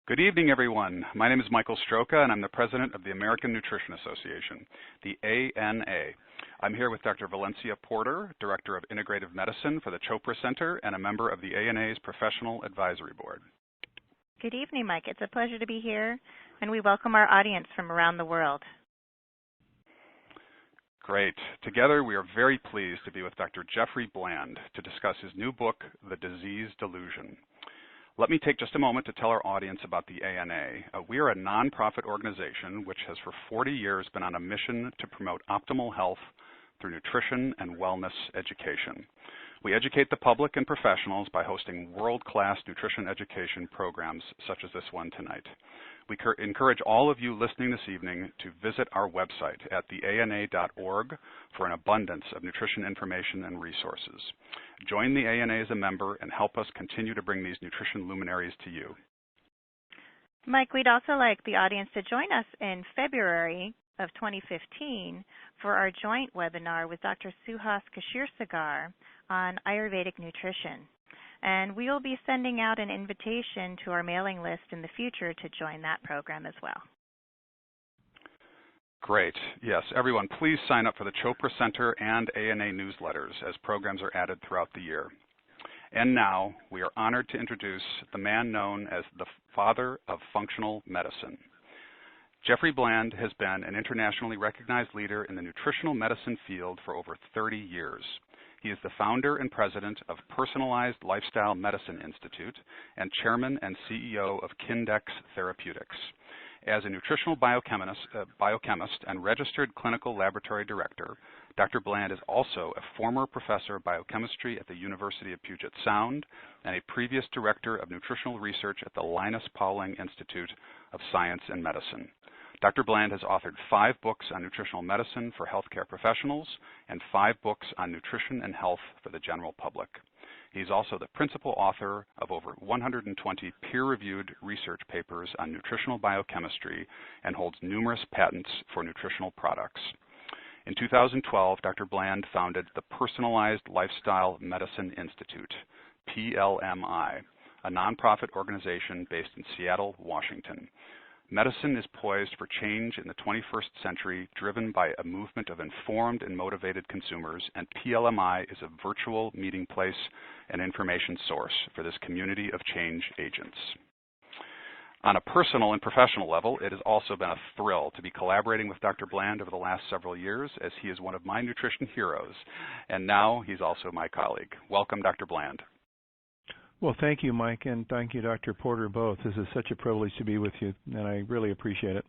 Good evening, everyone. My name is Michael Stroka, and I'm the president of the American Nutrition Association, the ANA. I'm here with Dr. Valencia Porter, Director of Integrative Medicine for the Chopra Center and a member of the ANA's Professional Advisory Board. Good evening, Mike. It's a pleasure to be here, and we welcome our audience from around the world. Great. Together, we are very pleased to be with Dr. Jeffrey Bland to discuss his new book, The Disease Delusion. Let me take just a moment to tell our audience about the ANA. We are a nonprofit organization which has for 40 years been on a mission to promote optimal health through nutrition and wellness education. We educate the public and professionals by hosting world-class nutrition education programs such as this one tonight. We encourage all of you listening this evening to visit our website at theana.org for an abundance of nutrition information and resources. Join the ANA as a member and help us continue to bring these nutrition luminaries to you. Mike, we'd also like the audience to join us in February of 2015 for our joint webinar with Dr. Suhas Kashirsagar on Ayurvedic nutrition. And we will be sending out an invitation to our mailing list in the future to join that program as well. Great. Yes, everyone, please sign up for the Chopra Center and ANA newsletters as programs are added throughout the year. And now, we are honored to introduce the man known as the father of functional medicine. Jeffrey Bland has been an internationally recognized leader in the nutritional medicine field for over 30 years. He is the founder and president of Personalized Lifestyle Medicine Institute and chairman and CEO of Kindex Therapeutics. As a nutritional biochemist and registered clinical laboratory director, Dr. Bland is also a former professor of biochemistry at the University of Puget Sound and a previous director of nutritional research at the Linus Pauling Institute of Science and Medicine. Dr. Bland has authored 5 books on nutritional medicine for healthcare professionals and 5 books on nutrition and health for the general public. He's also the principal author of over 120 peer-reviewed research papers on nutritional biochemistry and holds numerous patents for nutritional products. In 2012, Dr. Bland founded the Personalized Lifestyle Medicine Institute, PLMI, a nonprofit organization based in Seattle, Washington. Medicine is poised for change in the 21st century, driven by a movement of informed and motivated consumers, and PLMI is a virtual meeting place and information source for this community of change agents. On a personal and professional level, it has also been a thrill to be collaborating with Dr. Bland over the last several years, as he is one of my nutrition heroes, and now he's also my colleague. Welcome, Dr. Bland. Well, thank you, Mike, and thank you, Dr. Porter, both. This is such a privilege to be with you, and I really appreciate it.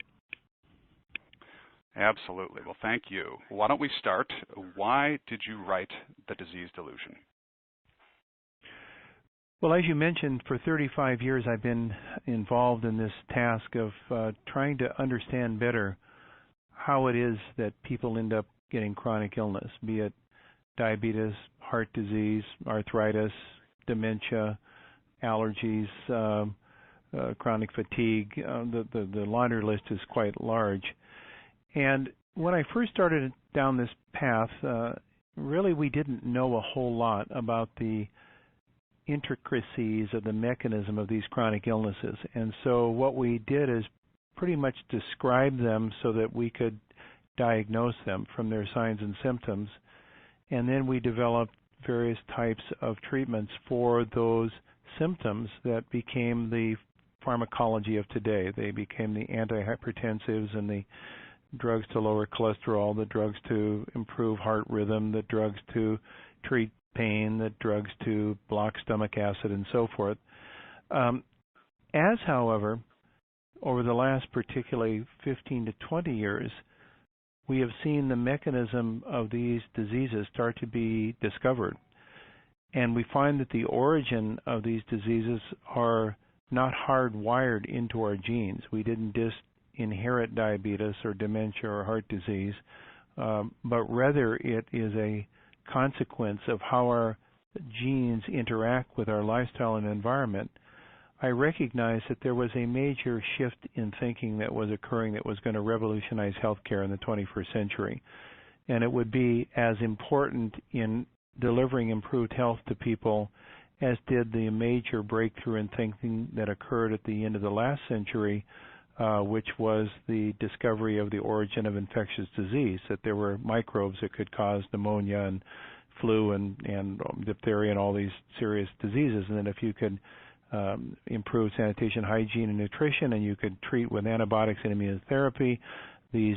Absolutely. Well, thank you. Why don't we start? Why did you write The Disease Delusion? Well, as you mentioned, for 35 years I've been involved in this task of trying to understand better how it is that people end up getting chronic illness, be it diabetes, heart disease, arthritis, dementia, allergies, chronic fatigue. The laundry list is quite large. And when I first started down this path, really we didn't know a whole lot about the intricacies of the mechanism of these chronic illnesses. And so what we did is pretty much describe them so that we could diagnose them from their signs and symptoms. And then we developed various types of treatments for those symptoms that became the pharmacology of today. They became the antihypertensives and the drugs to lower cholesterol, the drugs to improve heart rhythm, the drugs to treat pain, the drugs to block stomach acid, and so forth. However, over the last particularly 15 to 20 years, we have seen the mechanism of these diseases start to be discovered. And we find that the origin of these diseases are not hardwired into our genes. We didn't just inherit diabetes or dementia or heart disease, but rather it is a consequence of how our genes interact with our lifestyle and environment. I recognized that there was a major shift in thinking that was occurring that was going to revolutionize healthcare in the 21st century. And it would be as important in delivering improved health to people as did the major breakthrough in thinking that occurred at the end of the last century, which was the discovery of the origin of infectious disease, that there were microbes that could cause pneumonia and flu and diphtheria and all these serious diseases, and that if you could improve sanitation, hygiene, and nutrition, and you could treat with antibiotics and immunotherapy these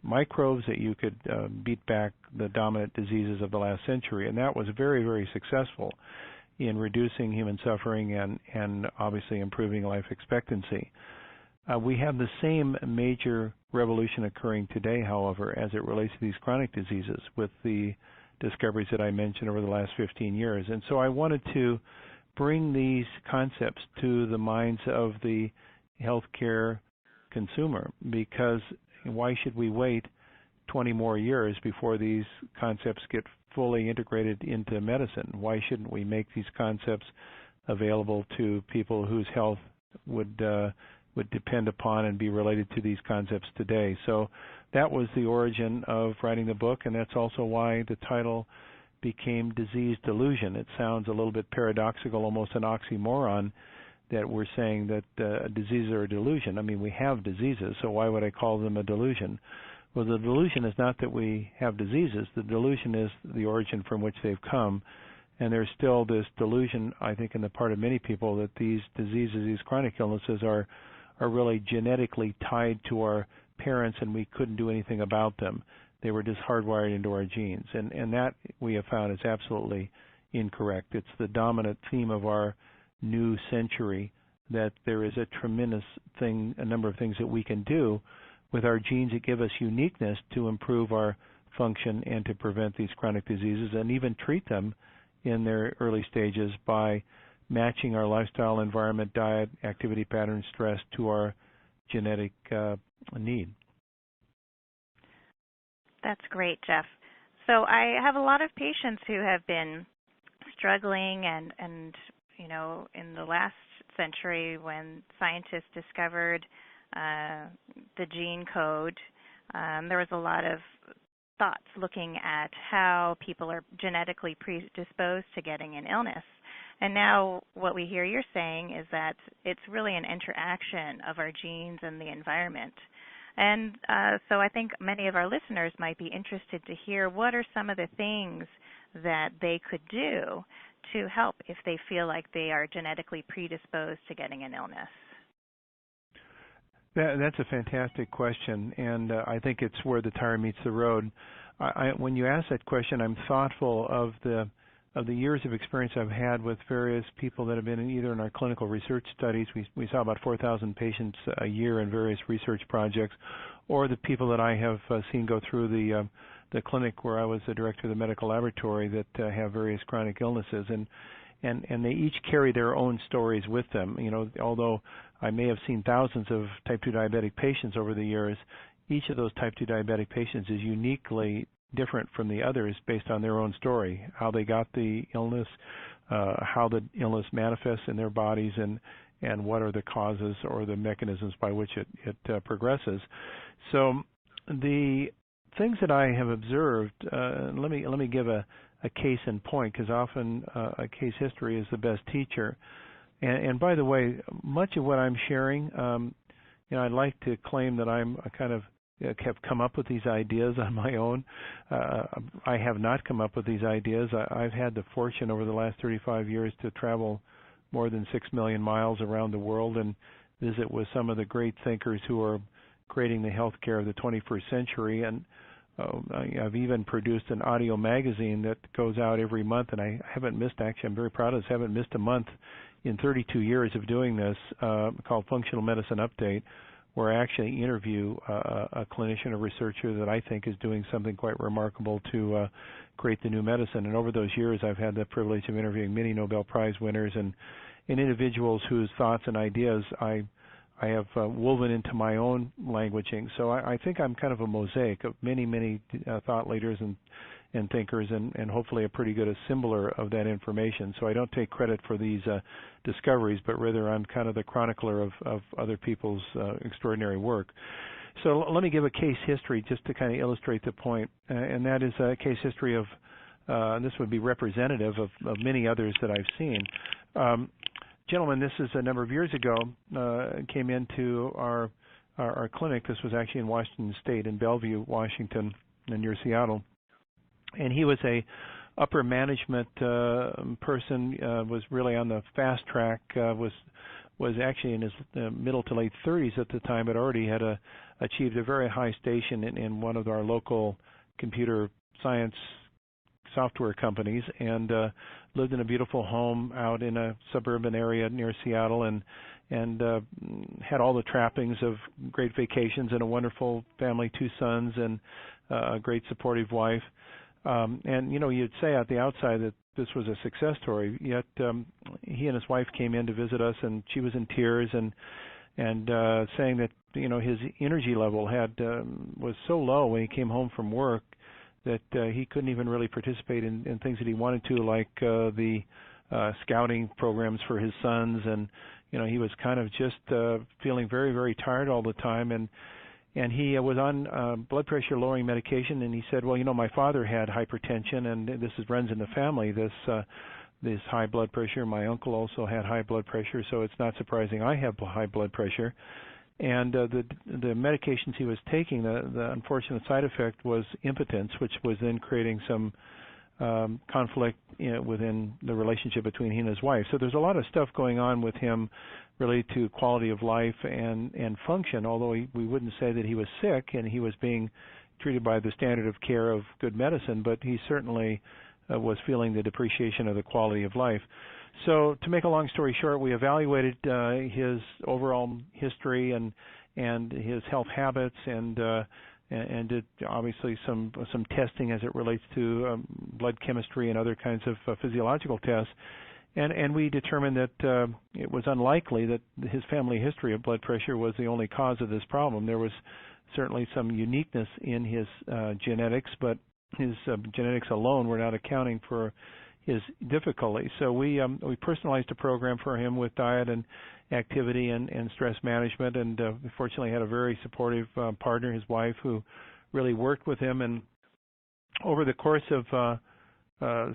microbes, that you could beat back the dominant diseases of the last century. And that was very, very successful in reducing human suffering and obviously improving life expectancy. We have the same major revolution occurring today, however, as it relates to these chronic diseases with the discoveries that I mentioned over the last 15 years. And so I wanted to bring these concepts to the minds of the healthcare consumer, because why should we wait 20 more years before these concepts get fully integrated into medicine? Why shouldn't we make these concepts available to people whose health would depend upon and be related to these concepts today? So that was the origin of writing the book, and that's also why the title became Disease Delusion. It sounds a little bit paradoxical, almost an oxymoron, that we're saying that a disease or a delusion. I mean, we have diseases, so why would I call them a delusion? Well, the delusion is not that we have diseases. The delusion is the origin from which they've come. And there's still this delusion, I think, in the part of many people that these diseases, these chronic illnesses, are really genetically tied to our parents and we couldn't do anything about them. They were just hardwired into our genes. And that, we have found, is absolutely incorrect. It's the dominant theme of our new century, that there is a tremendous a number of things that we can do with our genes that give us uniqueness to improve our function and to prevent these chronic diseases and even treat them in their early stages by matching our lifestyle, environment, diet, activity patterns, stress to our genetic need. That's great, Jeff. So I have a lot of patients who have been struggling and you know, in the last century when scientists discovered the gene code, there was a lot of thoughts looking at how people are genetically predisposed to getting an illness. And now what we hear you're saying is that it's really an interaction of our genes and the environment. And so I think many of our listeners might be interested to hear what are some of the things that they could do to help if they feel like they are genetically predisposed to getting an illness. That's a fantastic question, and I think it's where the tire meets the road. When you ask that question, I'm thoughtful of the years of experience I've had with various people that have been either in our clinical research studies. We saw about 4,000 patients a year in various research projects, or the people that I have seen go through the clinic where I was the director of the medical laboratory that have various chronic illnesses, and they each carry their own stories with them. You know, although I may have seen thousands of type 2 diabetic patients over the years, each of those type 2 diabetic patients is uniquely different from the others based on their own story, how they got the illness, how the illness manifests in their bodies, and what are the causes or the mechanisms by which it progresses. So the things that I have observed, let me give a case in point, because often a case history is the best teacher. And by the way, much of what I'm sharing, you know, I'd like to claim that I'm a kind of have come up with these ideas on my own. I have not come up with these ideas. I've had the fortune over the last 35 years to travel more than 6 million miles around the world and visit with some of the great thinkers who are creating the healthcare of the 21st century. And I've even produced an audio magazine that goes out every month, and I haven't missed, actually, I'm very proud of this, haven't missed a month in 32 years of doing this, called Functional Medicine Update, where I actually interview a clinician, a researcher that I think is doing something quite remarkable to create the new medicine. And over those years, I've had the privilege of interviewing many Nobel Prize winners and individuals whose thoughts and ideas I have woven into my own languaging. So I think I'm kind of a mosaic of many thought leaders and thinkers, and hopefully a pretty good assembler of that information. So I don't take credit for these discoveries, but rather I'm kind of the chronicler of other people's extraordinary work. So let me give a case history just to kind of illustrate the point, and that is a case history of this would be representative of many others that I've seen. Gentlemen, this is a number of years ago, came into our clinic. This was actually in Washington State, in Bellevue, Washington, near Seattle. And he was a upper management person, was really on the fast track, was actually in his middle to late 30s at the time, but already had achieved a very high station in one of our local computer science software companies, and lived in a beautiful home out in a suburban area near Seattle, and had all the trappings of great vacations and a wonderful family, 2 sons, and a great supportive wife. And you'd say at the outside that this was a success story, yet he and his wife came in to visit us, and she was in tears and saying that his energy level was so low when he came home from work that he couldn't even really participate in things that he wanted to, like the scouting programs for his sons, and he was kind of just feeling very, very tired all the time, and he was on blood pressure lowering medication, and he said, well, my father had hypertension, and this runs in the family, this high blood pressure. My uncle also had high blood pressure, so it's not surprising I have high blood pressure. And the medications he was taking, the unfortunate side effect was impotence, which was then creating some conflict within the relationship between he and his wife. So there's a lot of stuff going on with him related to quality of life and function, although we wouldn't say that he was sick and he was being treated by the standard of care of good medicine, but he certainly was feeling the depreciation of the quality of life. So to make a long story short, we evaluated his overall history and his health habits, and did obviously some testing as it relates to blood chemistry and other kinds of physiological tests. And we determined that it was unlikely that his family history of blood pressure was the only cause of this problem. There was certainly some uniqueness in his genetics, but his genetics alone were not accounting for his difficulty. So we personalized a program for him with diet and activity and stress management, and we fortunately had a very supportive partner, his wife, who really worked with him. And over the course of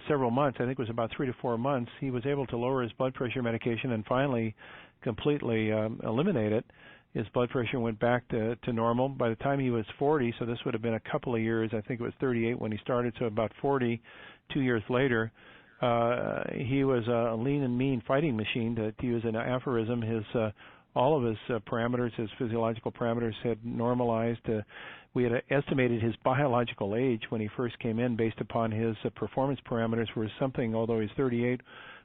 several months, I think it was about 3 to 4 months, he was able to lower his blood pressure medication and finally completely eliminate it. His blood pressure went back to normal. By the time he was 40, so this would have been a couple of years, I think it was 38 when he started, so about 40, 2 years later, he was a lean and mean fighting machine, to use an aphorism. All of his parameters, his physiological parameters, had normalized. We had estimated his biological age when he first came in based upon his performance parameters were something, although he's 38,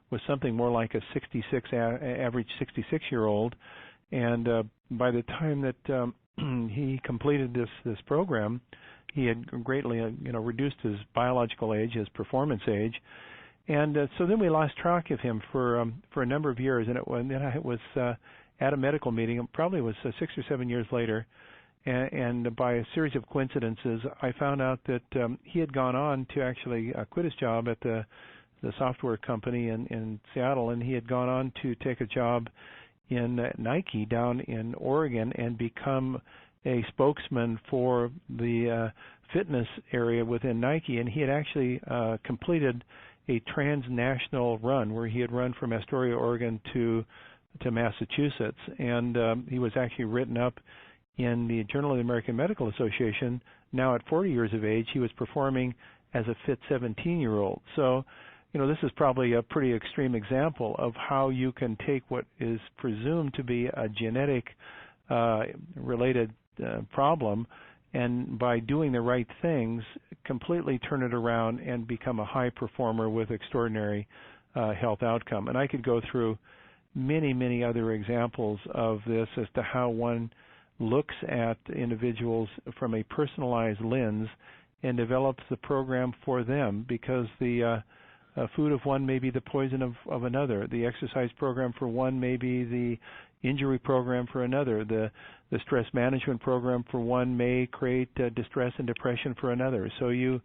was something more like a average 66-year-old. And by the time that he completed this program, he had greatly reduced his biological age, his performance age. And so then we lost track of him for a number of years, and then I was at a medical meeting. It probably was 6 or 7 years later, and by a series of coincidences, I found out that he had gone on to actually quit his job at the software company in Seattle, and he had gone on to take a job in Nike down in Oregon and become a spokesman for the fitness area within Nike. And he had actually completed a transnational run where he had run from Astoria, Oregon to Massachusetts, and he was actually written up in the Journal of the American Medical Association. Now at 40 years of age, he was performing as a fit 17-year-old. So, this is probably a pretty extreme example of how you can take what is presumed to be a genetic related problem, and by doing the right things, completely turn it around and become a high performer with extraordinary health outcome. And I could go through many, many other examples of this as to how one looks at individuals from a personalized lens and develops the program for them, because the food of one may be the poison of another. The exercise program for one may be the injury program for another. The stress management program for one may create distress and depression for another. So you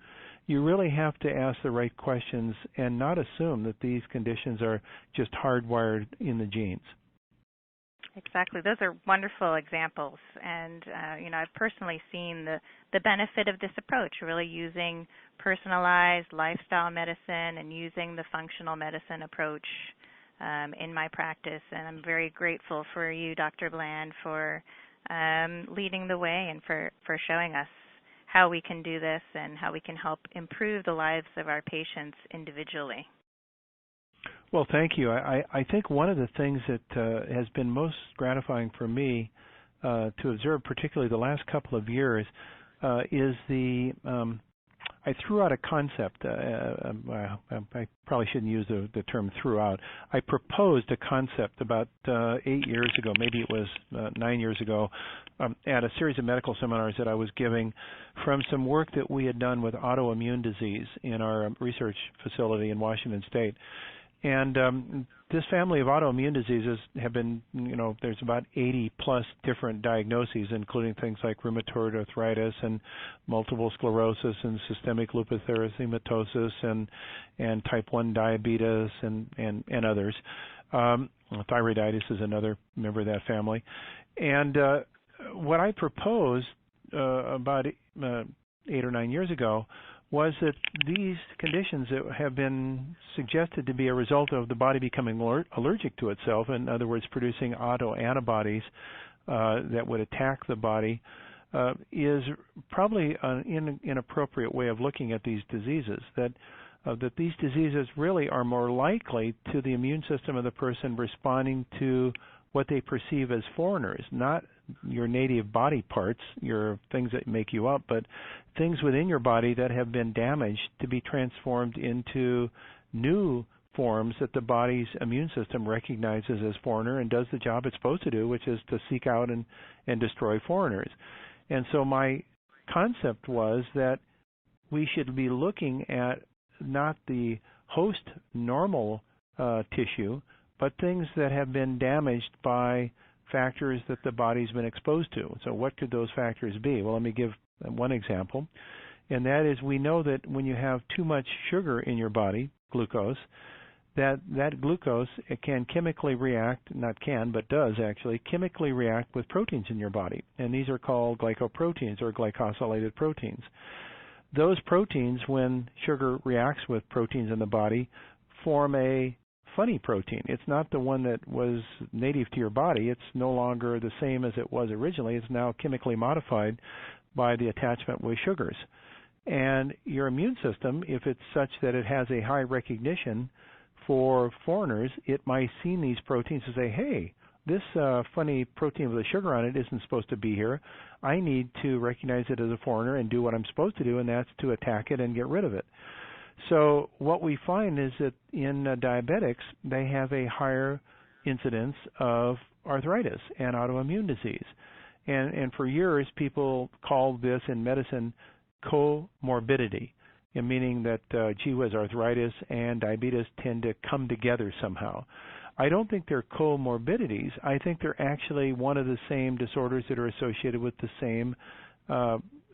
really have to ask the right questions and not assume that these conditions are just hardwired in the genes. Exactly. Those are wonderful examples. And, I've personally seen the benefit of this approach, really using personalized lifestyle medicine and using the functional medicine approach in my practice. And I'm very grateful for you, Dr. Bland, for leading the way and for showing us how we can do this and how we can help improve the lives of our patients individually. Well, thank you. I think one of the things that has been most gratifying for me to observe, particularly the last couple of years, is I threw out a concept. I probably shouldn't use the term threw out. I proposed a concept about 8 years ago, maybe it was 9 years ago, at a series of medical seminars that I was giving from some work that we had done with autoimmune disease in our research facility in Washington State. And this family of autoimmune diseases have been, there's about 80 plus different diagnoses, including things like rheumatoid arthritis and multiple sclerosis and systemic lupus erythematosus and type 1 diabetes and others. Thyroiditis is another member of that family. And what I proposed about 8 or 9 years ago was that these conditions that have been suggested to be a result of the body becoming allergic to itself, in other words, producing autoantibodies that would attack the body, is probably an inappropriate way of looking at these diseases, that these diseases really are more likely to the immune system of the person responding to what they perceive as foreigners, not your native body parts, your things that make you up, but things within your body that have been damaged to be transformed into new forms that the body's immune system recognizes as foreigner and does the job it's supposed to do, which is to seek out and destroy foreigners. And so my concept was that we should be looking at not the host normal tissue, but things that have been damaged by factors that the body's been exposed to. So what could those factors be? Well, let me give one example, and that is we know that when you have too much sugar in your body, glucose, that glucose, it can chemically react, not can, but does actually chemically react with proteins in your body, and these are called glycoproteins or glycosylated proteins. Those proteins, when sugar reacts with proteins in the body, form a funny protein. It's not the one that was native to your body. It's no longer the same as it was originally. It's now chemically modified by the attachment with sugars. And your immune system, if it's such that it has a high recognition for foreigners, it might see these proteins and say, hey, this funny protein with a sugar on it isn't supposed to be here. I need to recognize it as a foreigner and do what I'm supposed to do, and that's to attack it and get rid of it. So what we find is that in diabetics, they have a higher incidence of arthritis and autoimmune disease. And for years, people called this in medicine comorbidity, meaning that, gee whiz, arthritis and diabetes tend to come together somehow. I don't think they're comorbidities. I think they're actually one of the same disorders that are associated with the same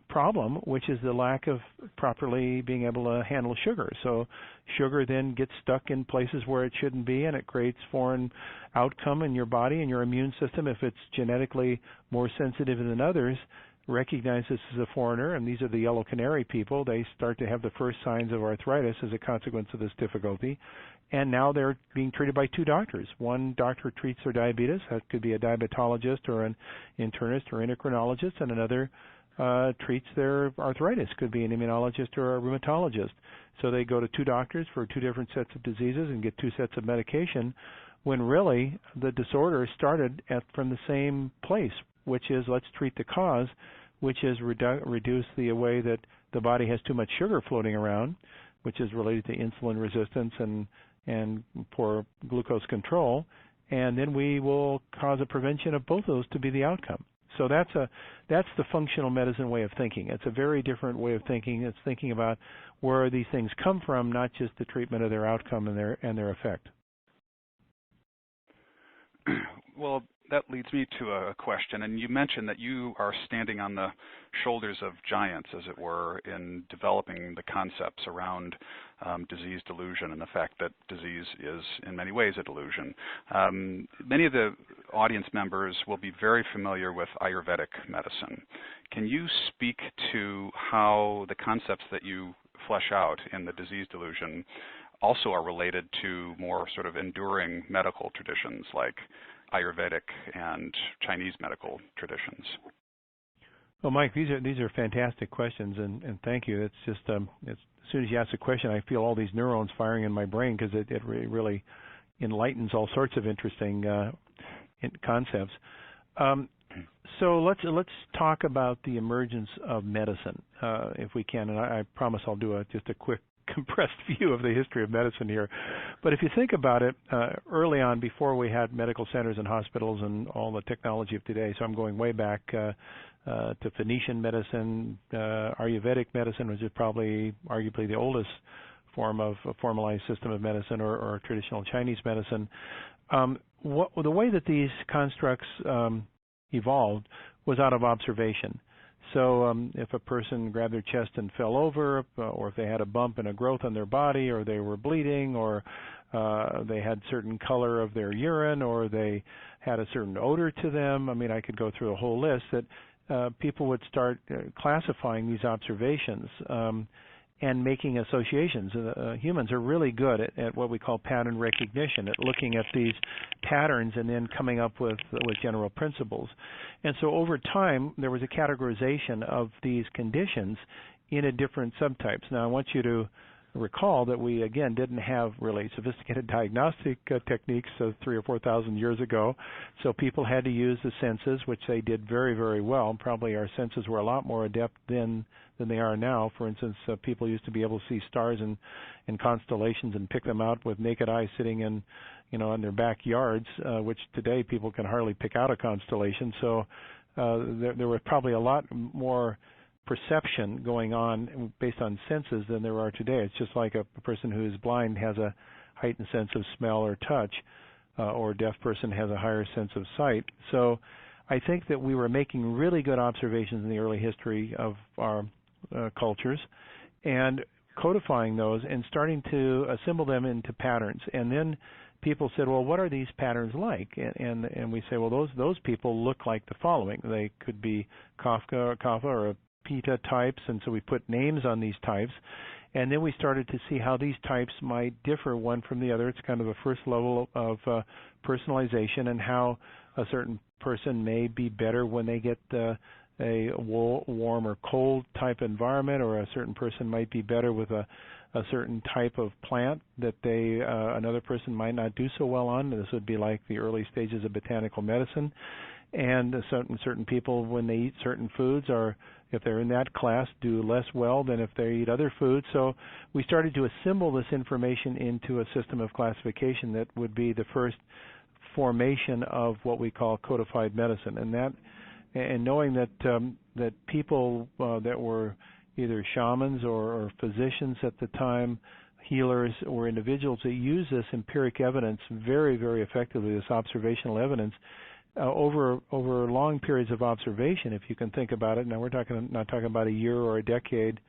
problem, which is the lack of properly being able to handle sugar. So sugar then gets stuck in places where it shouldn't be, and it creates foreign outcome in your body, and your immune system, if it's genetically more sensitive than others, recognize this as a foreigner, and these are the yellow canary people. They start to have the first signs of arthritis as a consequence of this difficulty, and now they're being treated by two doctors. One doctor treats their diabetes, that could be a diabetologist or an internist or endocrinologist, and another treats their arthritis, could be an immunologist or a rheumatologist. So they go to two doctors for two different sets of diseases and get two sets of medication, when really the disorder started from the same place, which is let's treat the cause, which is reduce the way that the body has too much sugar floating around, which is related to insulin resistance and poor glucose control, and then we will cause a prevention of both of those to be the outcome. So that's the functional medicine way of thinking. It's a very different way of thinking. It's thinking about where these things come from, not just the treatment of their outcome and their effect. Well, that leads me to a question, and you mentioned that you are standing on the shoulders of giants, as it were, in developing the concepts around disease delusion and the fact that disease is in many ways a delusion. Many of the audience members will be very familiar with Ayurvedic medicine. Can you speak to how the concepts that you flesh out in the Disease Delusion also are related to more sort of enduring medical traditions like Ayurvedic and Chinese medical traditions? Well, Mike, these are fantastic questions, and thank you. It's just as soon as you ask a question, I feel all these neurons firing in my brain because it really enlightens all sorts of interesting concepts. So let's talk about the emergence of medicine, if we can. And I promise I'll do just a quick compressed view of the history of medicine here. But if you think about it, early on, before we had medical centers and hospitals and all the technology of today, so I'm going way back to Phoenician medicine, Ayurvedic medicine, which is probably arguably the oldest form of a formalized system of medicine, or traditional Chinese medicine. The way that these constructs evolved was out of observation. So if a person grabbed their chest and fell over, or if they had a bump and a growth on their body, or they were bleeding, or they had certain color of their urine, or they had a certain odor to them, I mean, I could go through a whole list, that people would start classifying these observations and making associations. Humans are really good at what we call pattern recognition, at looking at these patterns and then coming up with general principles. And so over time, there was a categorization of these conditions into different subtypes. Now, I want you to recall that we, again, didn't have really sophisticated diagnostic techniques 3,000 or 4,000 years ago, so people had to use the senses, which they did very, very well. Probably our senses were a lot more adept then than they are now. For instance, people used to be able to see stars and constellations and pick them out with naked eye sitting in their backyards, which today people can hardly pick out a constellation. So there was probably a lot more perception going on based on senses than there are today. It's just like a person who is blind has a heightened sense of smell or touch, or a deaf person has a higher sense of sight. So I think that we were making really good observations in the early history of our cultures and codifying those and starting to assemble them into patterns. And then people said, well, what are these patterns like? And we say, well, those people look like the following. They could be Kapha or Pitta types, and so we put names on these types. And then we started to see how these types might differ one from the other. It's kind of a first level of personalization, and how a certain person may be better when they get a warm or cold type environment, or a certain person might be better with a certain type of plant that another person might not do so well on. This would be like the early stages of botanical medicine. And certain people, when they eat certain foods, or if they're in that class, do less well than if they eat other foods. So we started to assemble this information into a system of classification that would be the first formation of what we call codified medicine. And knowing that people that were either shamans or physicians at the time, healers, or individuals that use this empiric evidence very, very effectively, this observational evidence, over long periods of observation, if you can think about it. Now we're not talking about a year or a decade,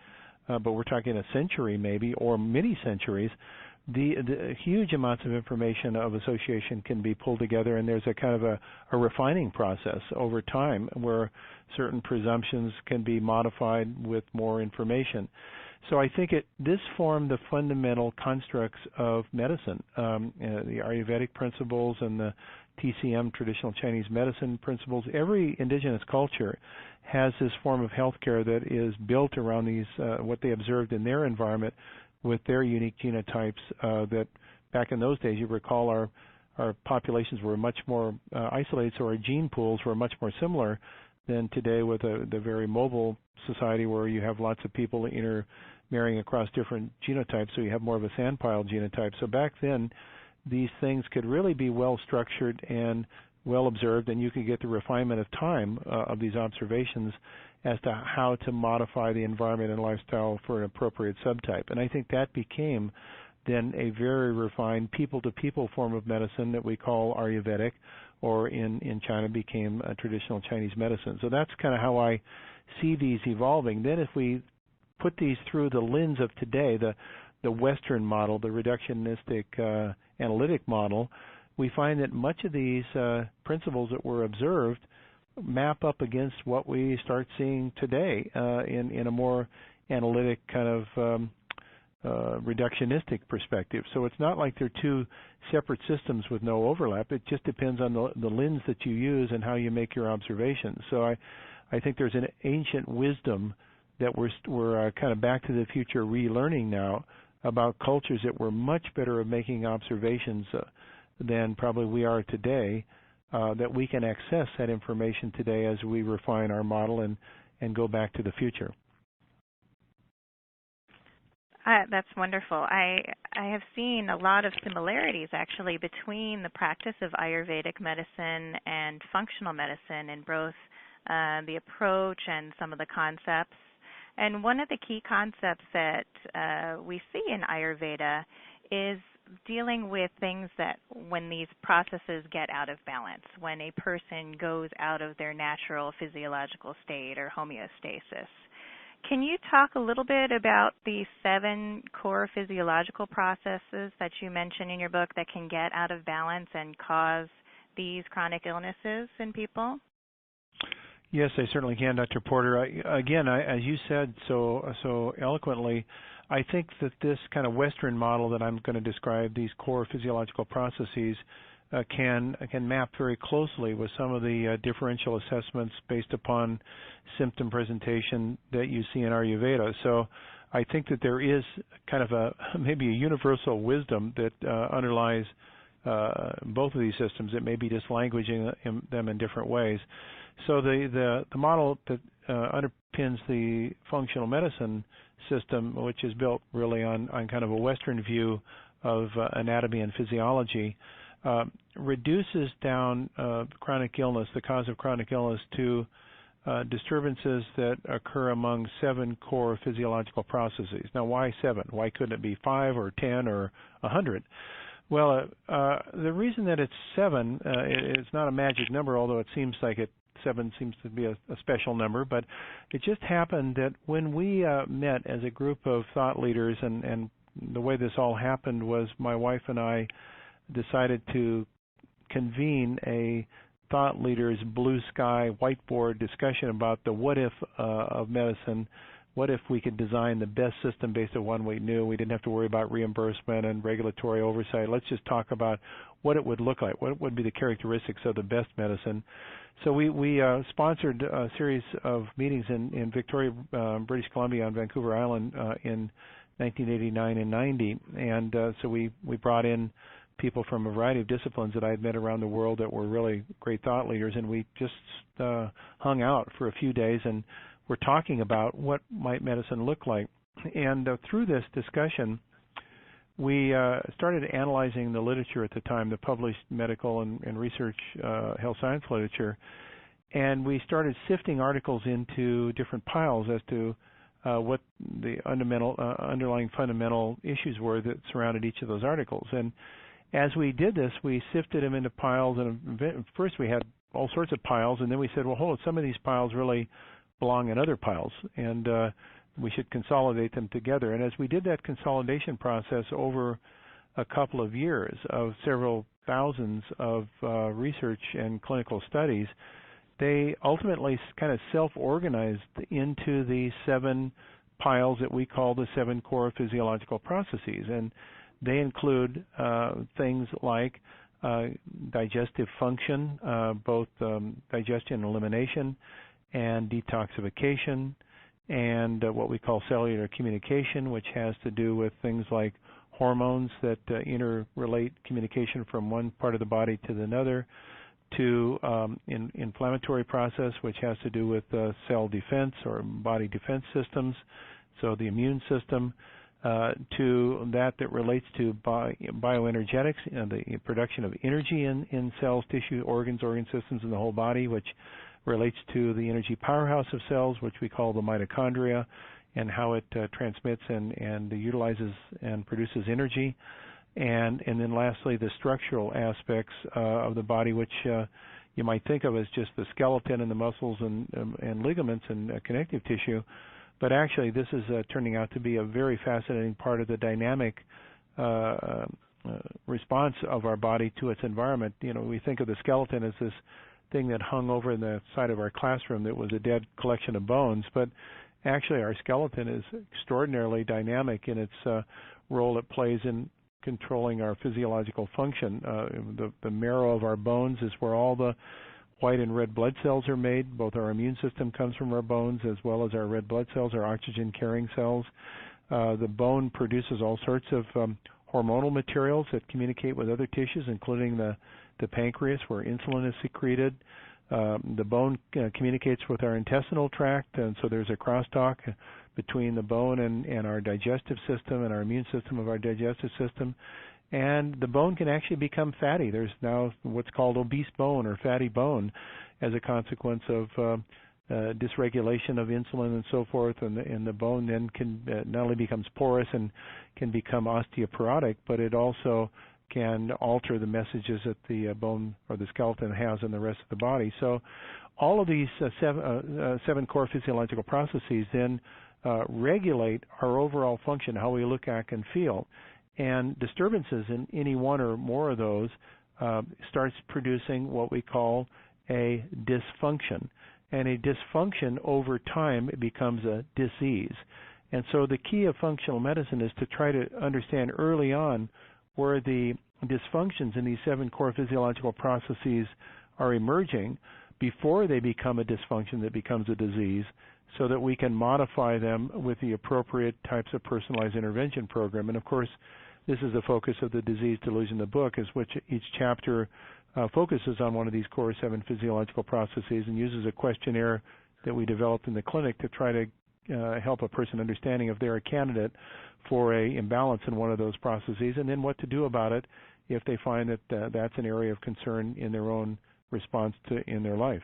but we're talking a century maybe, or many centuries. The huge amounts of information of association can be pulled together, and there's a kind of a refining process over time where certain presumptions can be modified with more information. So I think this formed the fundamental constructs of medicine, the Ayurvedic principles and the TCM, traditional Chinese medicine principles. Every indigenous culture has this form of healthcare that is built around these, what they observed in their environment with their unique genotypes, that back in those days, you recall our populations were much more isolated, so our gene pools were much more similar than today with the very mobile society where you have lots of people intermarrying across different genotypes, so you have more of a sandpile genotype. So back then, these things could really be well structured and well observed, and you could get the refinement of time of these observations as to how to modify the environment and lifestyle for an appropriate subtype. And I think that became then a very refined people-to-people form of medicine that we call Ayurvedic, or in China became a traditional Chinese medicine. So that's kind of how I see these evolving. Then if we put these through the lens of today, the Western model, the reductionistic analytic model, we find that much of these principles that were observed map up against what we start seeing today in a more analytic kind of reductionistic perspective. So it's not like they're two separate systems with no overlap. It just depends on the lens that you use and how you make your observations. So I think there's an ancient wisdom that we're kind of back to the future relearning now about cultures that were much better at making observations than probably we are today, that we can access that information today as we refine our model and go back to the future. That's wonderful. I have seen a lot of similarities actually between the practice of Ayurvedic medicine and functional medicine in both the approach and some of the concepts. And one of the key concepts that we see in Ayurveda is dealing with things that when these processes get out of balance, when a person goes out of their natural physiological state or homeostasis. Can you talk a little bit about the 7 core physiological processes that you mention in your book that can get out of balance and cause these chronic illnesses in people? Yes, I certainly can, Dr. Porter. As you said so eloquently, I think that this kind of Western model that I'm going to describe, these core physiological processes, can map very closely with some of the differential assessments based upon symptom presentation that you see in Ayurveda. So I think that there is kind of maybe a universal wisdom that underlies both of these systems. It may be just languaging them in different ways. So the model that underpins the functional medicine system, which is built really on kind of a Western view of anatomy and physiology, reduces down chronic illness, the cause of chronic illness, to disturbances that occur among 7 core physiological processes. Now, why 7? Why couldn't it be 5 or 10 or 100? Well, the reason that it's 7, it's not a magic number, although it seems like 7 seems to be a special number, but it just happened that when we met as a group of thought leaders, and the way this all happened was my wife and I decided to convene a thought leaders blue sky whiteboard discussion about the what if of medicine. What if we could design the best system based on one we knew? We didn't have to worry about reimbursement and regulatory oversight. Let's just talk about what it would look like. What would be the characteristics of the best medicine? So we sponsored a series of meetings in Victoria, British Columbia, on Vancouver Island in 1989 and 90. And so we brought in people from a variety of disciplines that I had met around the world that were really great thought leaders, and we just hung out for a few days and were talking about what might medicine look like. And through this discussion, we started analyzing the literature at the time, the published medical and research health science literature, and we started sifting articles into different piles as to what the underlying fundamental issues were that surrounded each of those articles. And as we did this, we sifted them into piles, and first we had all sorts of piles, and then we said, well, hold on, some of these piles really belong in other piles, and we should consolidate them together. And as we did that consolidation process over a couple of years of several thousands of research and clinical studies, they ultimately kind of self-organized into the 7 piles that we call the 7 core physiological processes. And they include things like digestive function, both digestion and elimination, and detoxification, and what we call cellular communication, which has to do with things like hormones that interrelate communication from one part of the body to another, to inflammatory process, which has to do with cell defense or body defense systems, so the immune system, to that relates to bioenergetics and the production of energy in cells, tissue, organ systems in the whole body, which relates to the energy powerhouse of cells, which we call the mitochondria, and how it transmits and utilizes and produces energy. And then lastly, the structural aspects of the body, which you might think of as just the skeleton and the muscles and ligaments and connective tissue. But actually, this is turning out to be a very fascinating part of the dynamic response of our body to its environment. We think of the skeleton as this thing that hung over in the side of our classroom that was a dead collection of bones, but actually our skeleton is extraordinarily dynamic in its role it plays in controlling our physiological function. The marrow of our bones is where all the white and red blood cells are made. Both our immune system comes from our bones as well as our red blood cells, our oxygen-carrying cells. The bone produces all sorts of hormonal materials that communicate with other tissues, including the pancreas, where insulin is secreted. The bone communicates with our intestinal tract, and so there's a crosstalk between the bone and our digestive system and our immune system of our digestive system. And the bone can actually become fatty. There's now what's called obese bone or fatty bone as a consequence of dysregulation of insulin and so forth, and the bone then can not only becomes porous and can become osteoporotic, but it also can alter the messages that the bone or the skeleton has in the rest of the body. So all of these seven core physiological processes then regulate our overall function, how we look, act, and feel. And disturbances in any one or more of those starts producing what we call a dysfunction. And a dysfunction over time becomes a disease. And so the key of functional medicine is to try to understand early on where the dysfunctions in these seven core physiological processes are emerging before they become a dysfunction that becomes a disease, so that we can modify them with the appropriate types of personalized intervention program. And of course, this is the focus of the Disease Delusion, the book, is which each chapter focuses on one of these core seven physiological processes and uses a questionnaire that we developed in the clinic to try to help a person understanding if they're a candidate for a imbalance in one of those processes, and then what to do about it if they find that that's an area of concern in their own response to in their life.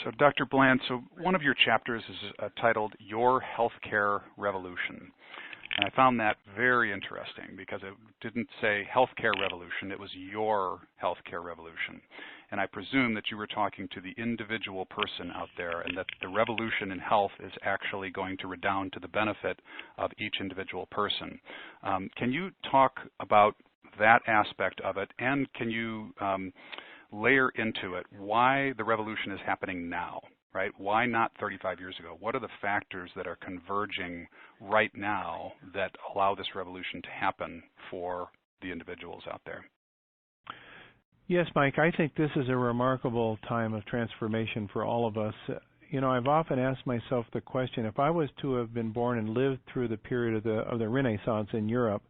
So Dr. Bland, so one of your chapters is titled Your Healthcare Revolution. And I found that very interesting because it didn't say healthcare revolution, it was your healthcare revolution. And I presume that you were talking to the individual person out there and that the revolution in health is actually going to redound to the benefit of each individual person. Can you talk about that aspect of it, and can you layer into it why the revolution is happening now, right? Why not 35 years ago? What are the factors that are converging right now that allow this revolution to happen for the individuals out there? Yes, Mike, I think this is a remarkable time of transformation for all of us. I've often asked myself the question, if I was to have been born and lived through the period of the Renaissance in Europe,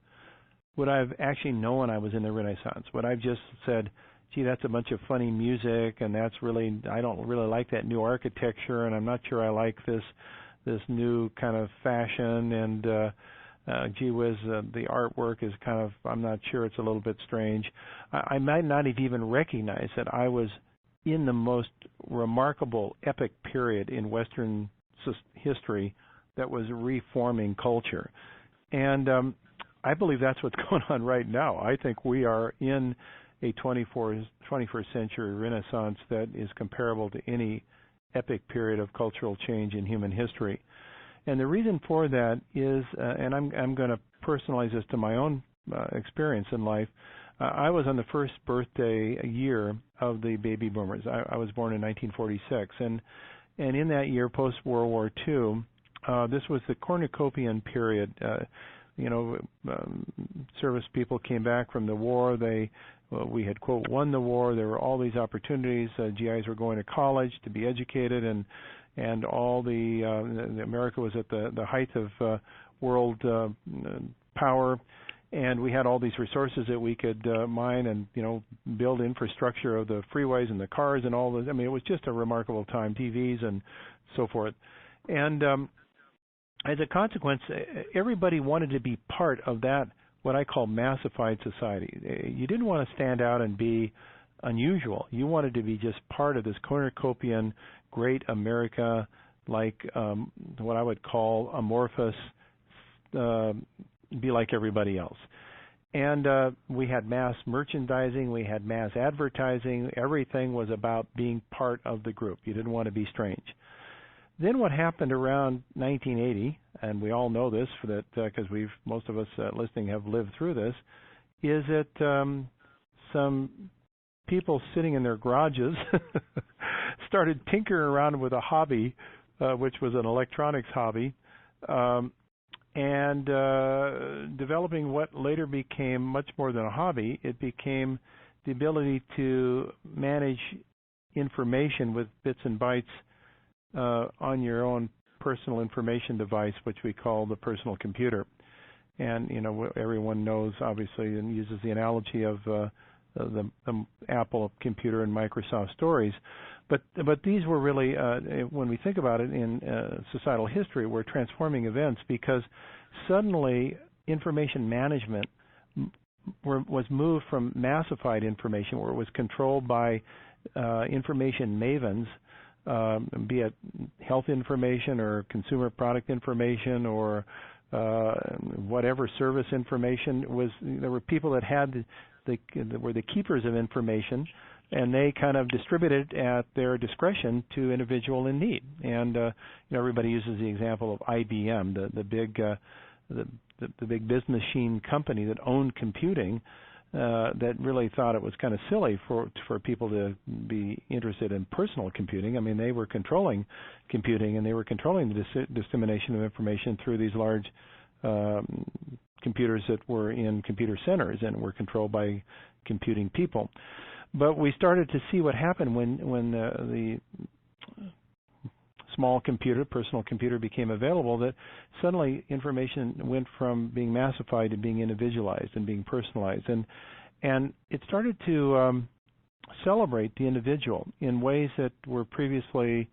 would I have actually known I was in the Renaissance? Would I have just said, gee, that's a bunch of funny music, and I don't really like that new architecture, and I'm not sure I like this new kind of fashion, and gee whiz, the artwork is kind of, I'm not sure, it's a little bit strange. I might not have even recognized that I was in the most remarkable epic period in Western history that was reforming culture. And I believe that's what's going on right now. I think we are in a 21st century Renaissance that is comparable to any epic period of cultural change in human history. And the reason for that is, and I'm going to personalize this to my own experience in life, I was on the first birthday year of the baby boomers. I was born in 1946, and in that year, post-World War II, this was the cornucopian period. Service people came back from the war. We had, quote, won the war. There were all these opportunities. GIs were going to college to be educated, and all America was at the height of world power, and we had all these resources that we could mine and build infrastructure of the freeways and the cars and all this. I mean, it was just a remarkable time, TVs and so forth. And as a consequence, everybody wanted to be part of that, what I call massified society. You didn't want to stand out and be unusual. You wanted to be just part of this cornucopian great America, like what I would call amorphous, be like everybody else. And we had mass merchandising, we had mass advertising. Everything was about being part of the group. You didn't want to be strange. Then what happened around 1980, and we all know this for that because most of us listening have lived through this, is that some people sitting in their garages started tinkering around with a hobby, which was an electronics hobby, and developing what later became much more than a hobby. It became the ability to manage information with bits and bytes on your own personal information device, which we call the personal computer. And everyone knows, obviously, and uses the analogy of the Apple computer and Microsoft stories. But these were really, when we think about it in societal history, were transforming events, because suddenly information management was moved from massified information, where it was controlled by information mavens, be it health information or consumer product information or whatever service information. There were people that had were the keepers of information, and they kind of distributed at their discretion to individual in need. And everybody uses the example of IBM, the big business machine company that owned computing, that really thought it was kind of silly for people to be interested in personal computing. I mean, they were controlling computing, and they were controlling the dissemination of information through these large computers that were in computer centers and were controlled by computing people. But we started to see what happened when the small computer, personal computer, became available, that suddenly information went from being massified to being individualized and being personalized. And it started to celebrate the individual in ways that were previously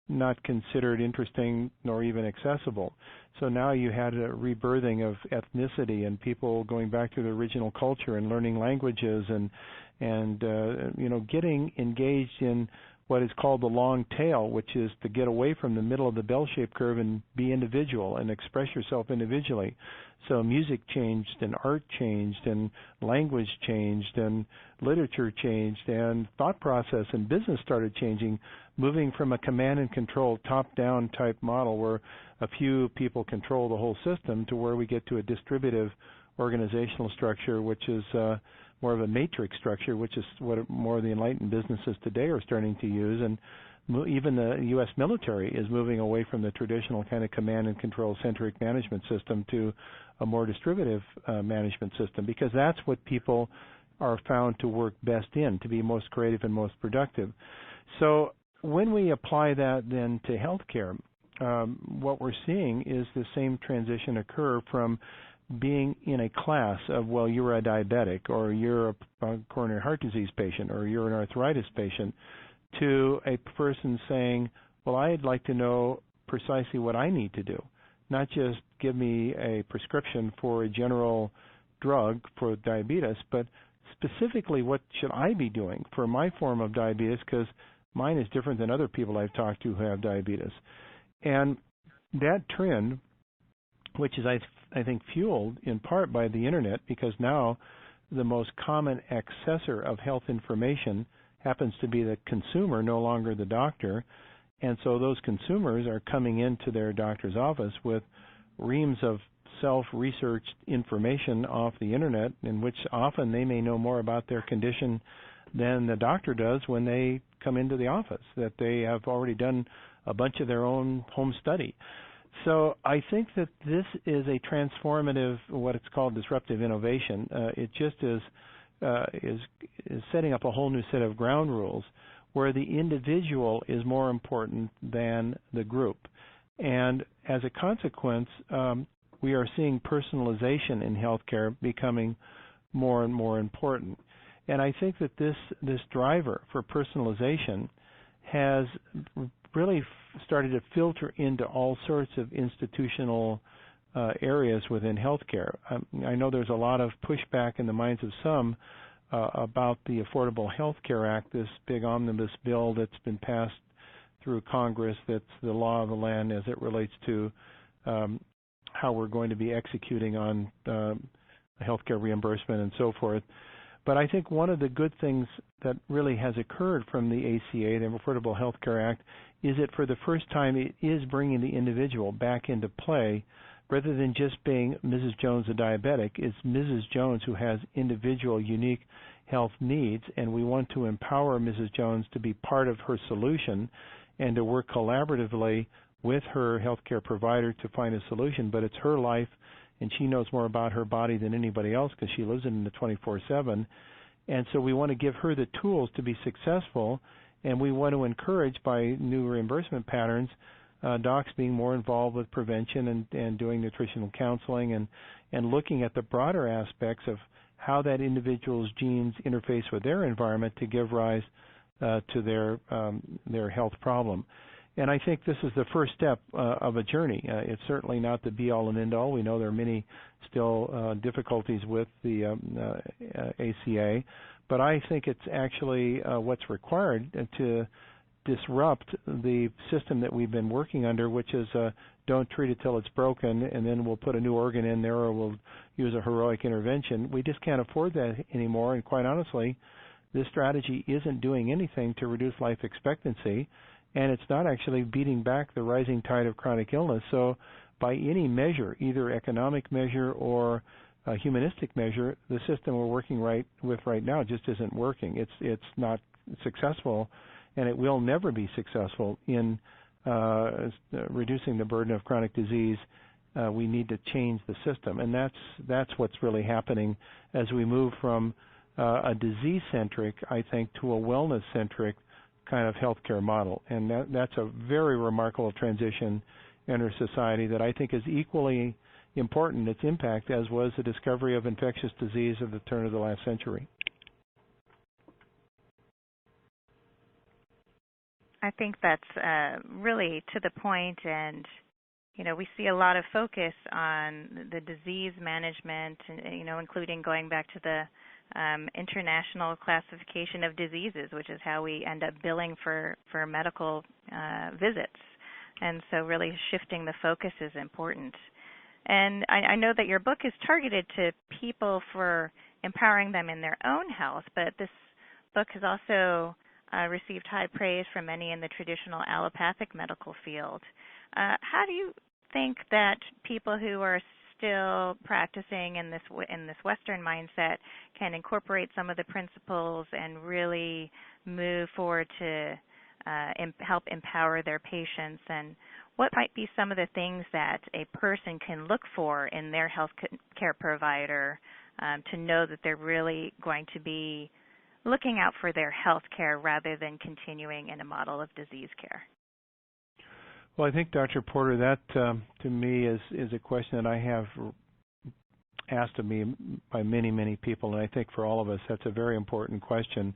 not considered interesting nor even accessible. So now you had a rebirthing of ethnicity and people going back to the original culture and learning languages and getting engaged in what is called the long tail, which is to get away from the middle of the bell-shaped curve and be individual and express yourself individually. So music changed and art changed and language changed and literature changed and thought process and business started changing, moving from a command and control top-down type model where a few people control the whole system to where we get to a distributive organizational structure, which is more of a matrix structure, which is what more of the enlightened businesses today are starting to use. And even the U.S. military is moving away from the traditional kind of command and control centric management system to a more distributive management system, because that's what people are found to work best in, to be most creative and most productive. So when we apply that then to healthcare, what we're seeing is the same transition occur from being in a class of, well, you're a diabetic, or you're a coronary heart disease patient, or you're an arthritis patient, to a person saying, well, I'd like to know precisely what I need to do, not just give me a prescription for a general drug for diabetes, but specifically what should I be doing for my form of diabetes, because mine is different than other people I've talked to who have diabetes. And that trend, which is, I think, fueled in part by the Internet, because now the most common accessor of health information happens to be the consumer, no longer the doctor. And so those consumers are coming into their doctor's office with reams of self-researched information off the Internet, in which often they may know more about their condition than the doctor does when they come into the office, that they have already done a bunch of their own home study. So I think that this is a transformative, what it's called disruptive innovation. It just is setting up a whole new set of ground rules where the individual is more important than the group. And as a consequence, we are seeing personalization in healthcare becoming more and more important. And I think that this driver for personalization has really started to filter into all sorts of institutional areas within healthcare. I know there's a lot of pushback in the minds of some about the Affordable Health Care Act, this big omnibus bill that's been passed through Congress, that's the law of the land as it relates to how we're going to be executing on healthcare reimbursement and so forth. But I think one of the good things that really has occurred from the ACA, the Affordable Health Care Act, is that for the first time it is bringing the individual back into play rather than just being Mrs. Jones, a diabetic. It's Mrs. Jones who has individual, unique health needs, and we want to empower Mrs. Jones to be part of her solution and to work collaboratively with her healthcare provider to find a solution. But it's her life, and she knows more about her body than anybody else because she lives in it 24/7. And so we want to give her the tools to be successful, and we want to encourage, by new reimbursement patterns, docs being more involved with prevention and doing nutritional counseling and looking at the broader aspects of how that individual's genes interface with their environment to give rise to their health problem. And I think this is the first step of a journey. It's certainly not the be-all and end-all. We know there are many still difficulties with the ACA, but I think it's actually what's required to disrupt the system that we've been working under, which is don't treat it till it's broken, and then we'll put a new organ in there, or we'll use a heroic intervention. We just can't afford that anymore, and quite honestly, this strategy isn't doing anything to reduce life expectancy, and it's not actually beating back the rising tide of chronic illness. So by any measure, either economic measure or a humanistic measure, the system we're working with right now just isn't working. It's not successful, and it will never be successful in reducing the burden of chronic disease. We need to change the system, and that's what's really happening as we move from a disease-centric, I think, to a wellness-centric kind of healthcare model. And that's a very remarkable transition in our society that I think is equally important, its impact, as was the discovery of infectious disease at the turn of the last century. I think that's really to the point, and we see a lot of focus on the disease management, including going back to the International Classification of Diseases, which is how we end up billing for medical visits. And so really shifting the focus is important. And I know that your book is targeted to people for empowering them in their own health, but this book has also received high praise from many in the traditional allopathic medical field. How do you think that people who are still practicing in this Western mindset can incorporate some of the principles and really move forward to help empower their patients? And what might be some of the things that a person can look for in their health care provider to know that they're really going to be looking out for their health care rather than continuing in a model of disease care? Well, I think, Dr. Porter, that to me is a question that I have asked of me by many, many people, and I think for all of us that's a very important question.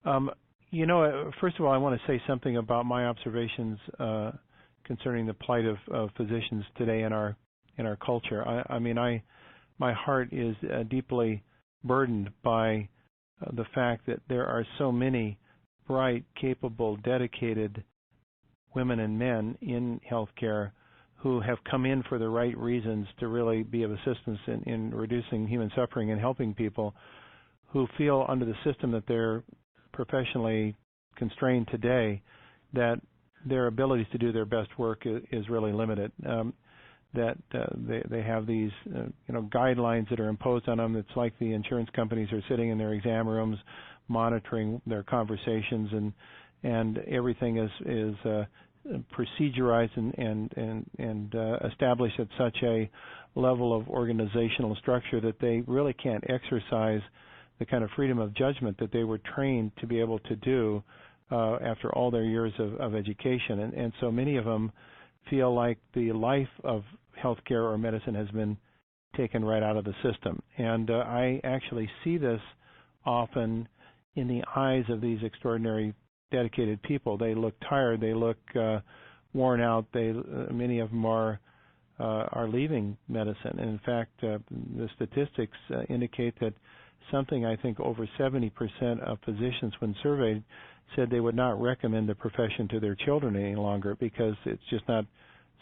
First of all, I want to say something about my observations concerning the plight of physicians today in our culture. My heart is deeply burdened by the fact that there are so many bright, capable, dedicated women and men in healthcare who have come in for the right reasons to really be of assistance in reducing human suffering and helping people, who feel under the system that they're professionally constrained today, that their abilities to do their best work is really limited. They have these guidelines that are imposed on them. It's like the insurance companies are sitting in their exam rooms monitoring their conversations, and everything is procedurized and established at such a level of organizational structure that they really can't exercise the kind of freedom of judgment that they were trained to be able to do after all their years of education. And so many of them feel like the life of healthcare or medicine has been taken right out of the system. And I actually see this often in the eyes of these extraordinary, dedicated people. They look tired. They look worn out. Many of them are leaving medicine. And in fact, the statistics indicate that something, I think, over 70% of physicians, when surveyed, said they would not recommend the profession to their children any longer because it's just not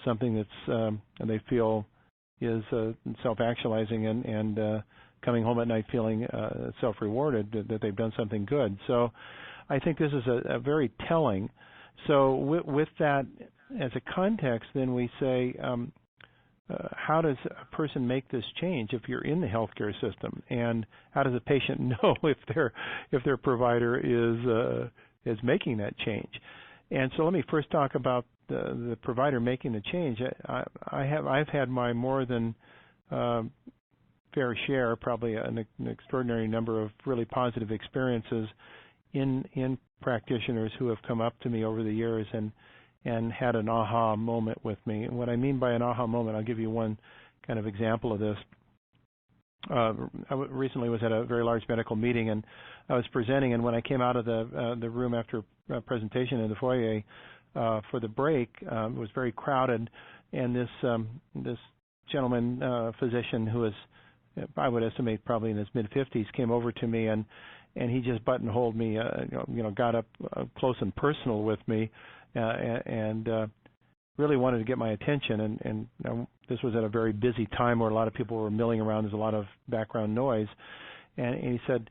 something that's they feel is self-actualizing and coming home at night feeling self-rewarded that they've done something good. So I think this is a very telling. So with that as a context, then we say, how does a person make this change if you're in the healthcare system, and how does a patient know if their provider is making that change? And so let me first talk about the provider making the change. I've had my more than fair share, probably an extraordinary number of really positive experiences in practitioners who have come up to me over the years and had an aha moment with me. And what I mean by an aha moment, I'll give you one kind of example of this. I recently was at a very large medical meeting, and I was presenting, and when I came out of the room after a presentation in the foyer for the break, it was very crowded, and this gentleman, physician who is, I would estimate, probably in his mid-50s, came over to me, and he just buttonholed me, got up close and personal with me, and really wanted to get my attention. And this was at a very busy time where a lot of people were milling around. There's a lot of background noise. And he said,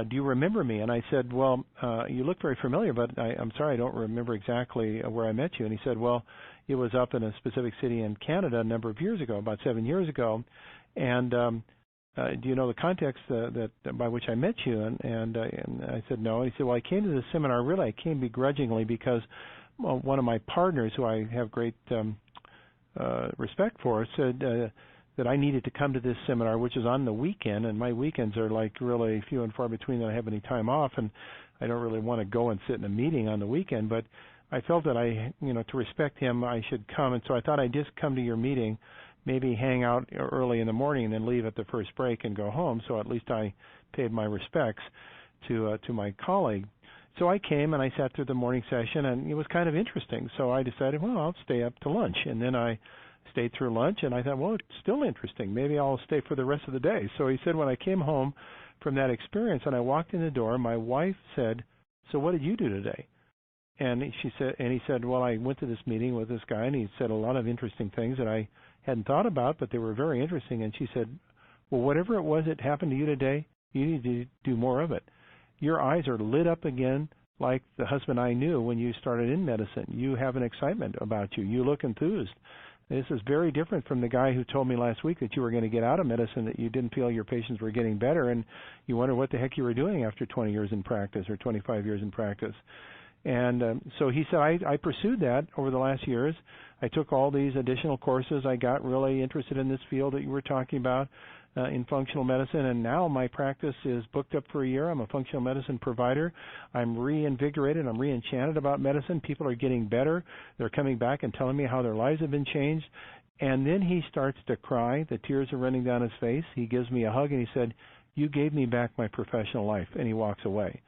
do you remember me? And I said, well, you look very familiar, but I'm sorry, I don't remember exactly where I met you. And he said, well, it was up in a specific city in Canada a number of years ago, about 7 years ago. And do you know the context that by which I met you? And I said, no. And he said, well, I came to the seminar, really, I came begrudgingly because one of my partners, who I have great respect for, said that I needed to come to this seminar, which is on the weekend, and my weekends are like really few and far between that I have any time off, and I don't really want to go and sit in a meeting on the weekend, but I felt that to respect him, I should come, and so I thought I'd just come to your meeting, maybe hang out early in the morning and then leave at the first break and go home, so at least I paid my respects to my colleague. So I came and I sat through the morning session, and it was kind of interesting. So I decided, well, I'll stay up to lunch. And then I stayed through lunch, and I thought, well, it's still interesting. Maybe I'll stay for the rest of the day. So he said when I came home from that experience and I walked in the door, my wife said, so what did you do today? And he said, well, I went to this meeting with this guy, and he said a lot of interesting things that I hadn't thought about, but they were very interesting. And she said, well, whatever it was that happened to you today, you need to do more of it. Your eyes are lit up again like the husband I knew when you started in medicine. You have an excitement about you. You look enthused. This is very different from the guy who told me last week that you were going to get out of medicine, that you didn't feel your patients were getting better, and you wonder what the heck you were doing after 20 years in practice or 25 years in practice. And so he said, I pursued that over the last years. I took all these additional courses. I got really interested in this field that you were talking about in functional medicine, and now my practice is booked up for a year. I'm a functional medicine provider. I'm reinvigorated. I'm re-enchanted about medicine. People are getting better. They're coming back and telling me how their lives have been changed. And then he starts to cry. The tears are running down his face. He gives me a hug, and he said, you gave me back my professional life, and he walks away.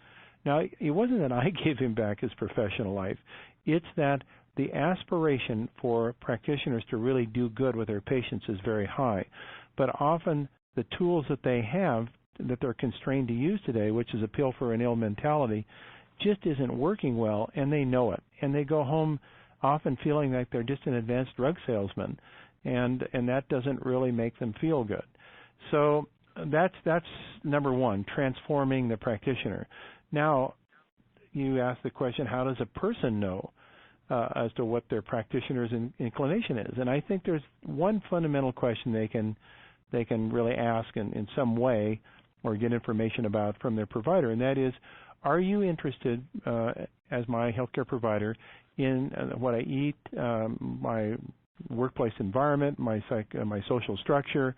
Now, it wasn't that I gave him back his professional life. It's that the aspiration for practitioners to really do good with their patients is very high. But often the tools that they have that they're constrained to use today, which is a pill for an ill mentality, just isn't working well, and they know it. And they go home often feeling like they're just an advanced drug salesman, and that doesn't really make them feel good. So that's number one, transforming the practitioner. Now, you ask the question, how does a person know as to what their practitioner's inclination is? And I think there's one fundamental question they can really ask in some way or get information about from their provider, and that is, are you interested as my healthcare provider in what I eat, my workplace environment, my social structure,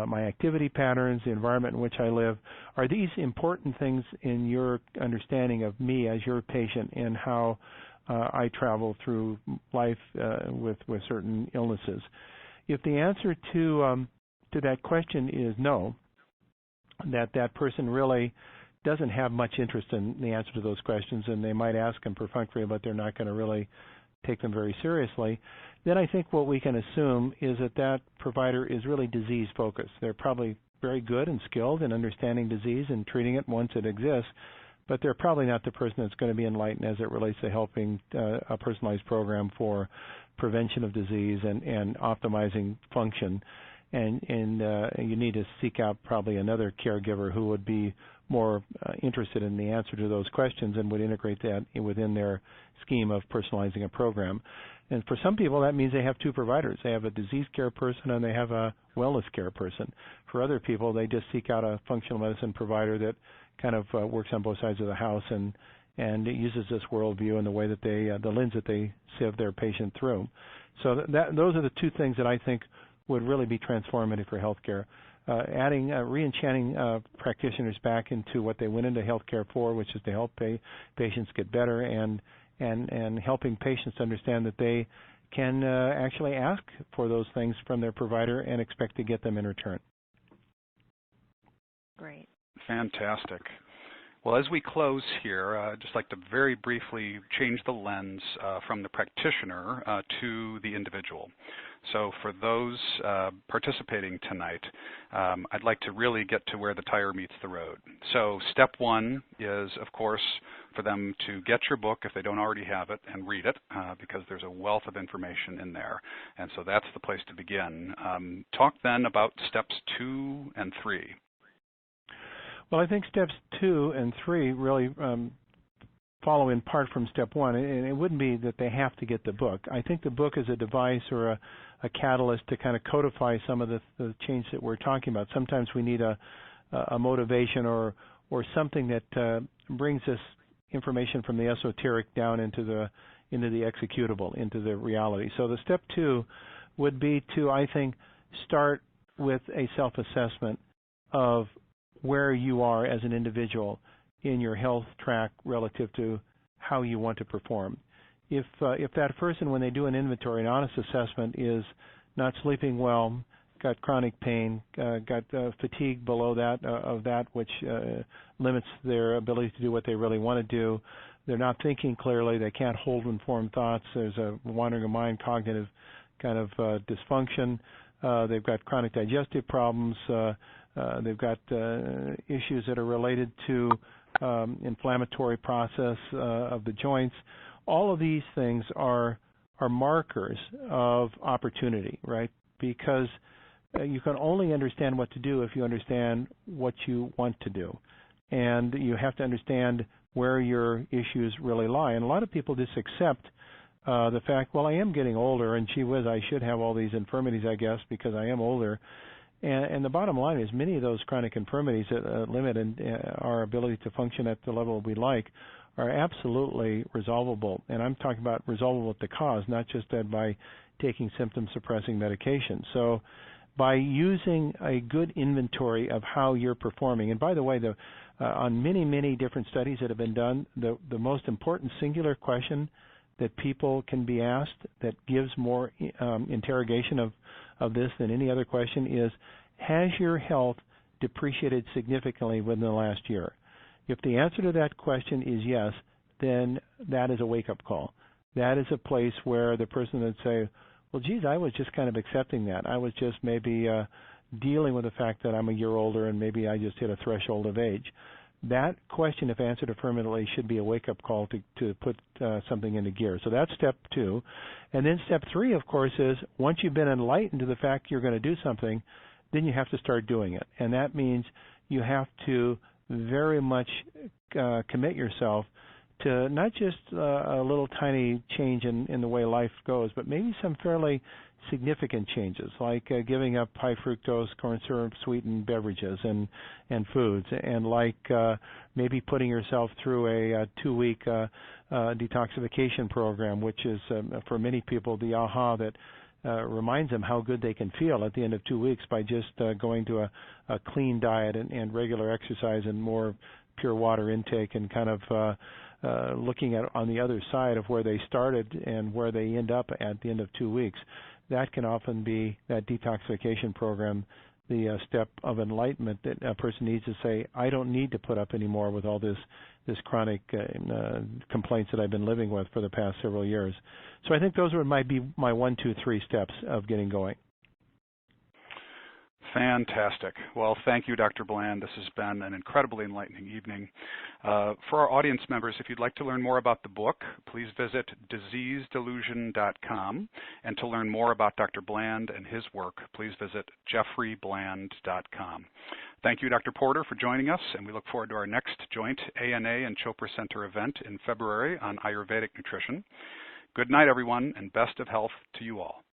my activity patterns, the environment in which I live? Are these important things in your understanding of me as your patient and how I travel through life with certain illnesses? If the answer to that question is no, that person really doesn't have much interest in the answer to those questions, and they might ask them perfunctory, but they're not going to really take them very seriously, then I think what we can assume is that provider is really disease-focused. They're probably very good and skilled in understanding disease and treating it once it exists, but they're probably not the person that's going to be enlightened as it relates to helping a personalized program for prevention of disease and optimizing function. and you need to seek out probably another caregiver who would be more interested in the answer to those questions and would integrate that within their scheme of personalizing a program. And for some people, that means they have two providers. They have a disease care person and they have a wellness care person. For other people, they just seek out a functional medicine provider that kind of works on both sides of the house and it uses this worldview and the way that they, the lens that they sieve their patient through. So those are the two things that I think would really be transformative for healthcare. Adding, re-enchanting practitioners back into what they went into healthcare for, which is to help patients get better, and helping patients understand that they can actually ask for those things from their provider and expect to get them in return. Great. Fantastic. Well, as we close here, I'd just like to very briefly change the lens from the practitioner to the individual. So for those participating tonight, I'd like to really get to where the tire meets the road. So step one is, of course, for them to get your book if they don't already have it and read it, because there's a wealth of information in there. And so that's the place to begin. Talk then about steps 2 and 3. Well, I think steps 2 and 3 really follow in part from step 1, and it wouldn't be that they have to get the book. I think the book is a device or a catalyst to kind of codify some of the change that we're talking about. Sometimes we need a motivation or something that brings this information from the esoteric down into the executable, into the reality. So the step 2 would be to, I think, start with a self-assessment of where you are as an individual in your health track relative to how you want to perform. If that person, when they do an inventory, an honest assessment, is not sleeping well, got chronic pain, got fatigue below that of that which limits their ability to do what they really want to do, they're not thinking clearly, they can't hold informed thoughts, there's a wandering of mind, cognitive kind of dysfunction, they've got chronic digestive problems, they've got issues that are related to inflammatory process of the joints. All of these things are markers of opportunity, right? Because you can only understand what to do if you understand what you want to do. And you have to understand where your issues really lie. And a lot of people just accept the fact, well, I am getting older, and gee whiz, I should have all these infirmities, I guess, because I am older. And the bottom line is many of those chronic infirmities that limit our ability to function at the level we like are absolutely resolvable. And I'm talking about resolvable at the cause, not just by taking symptom-suppressing medication. So by using a good inventory of how you're performing, and by the way, on many, many different studies that have been done, the most important singular question that people can be asked that gives more interrogation of this than any other question is, has your health depreciated significantly within the last year? If the answer to that question is yes, then that is a wake-up call. That is a place where the person would say, well, geez, I was just kind of accepting that. I was just maybe dealing with the fact that I'm a year older and maybe I just hit a threshold of age. That question, if answered affirmatively, should be a wake-up call to put something into gear. So that's step 2. And then step 3, of course, is once you've been enlightened to the fact you're going to do something, then you have to start doing it. And that means you have to very much commit yourself to not just a little tiny change in the way life goes, but maybe some fairly significant changes, like giving up high fructose corn syrup sweetened beverages and foods, and like maybe putting yourself through a 2-week detoxification program, which is for many people the aha that reminds them how good they can feel at the end of 2 weeks by just going to a clean diet and regular exercise and more pure water intake, and kind of looking at on the other side of where they started and where they end up at the end of 2 weeks. That can often be, that detoxification program, the step of enlightenment that a person needs to say, I don't need to put up anymore with all this chronic complaints that I've been living with for the past several years. So I think those might be my 1, 2, 3 steps of getting going. Fantastic. Well, thank you, Dr. Bland. This has been an incredibly enlightening evening. For our audience members, if you'd like to learn more about the book, please visit diseasedelusion.com. And to learn more about Dr. Bland and his work, please visit jeffreybland.com. Thank you, Dr. Porter, for joining us, and we look forward to our next joint ANA and Chopra Center event in February on Ayurvedic nutrition. Good night, everyone, and best of health to you all.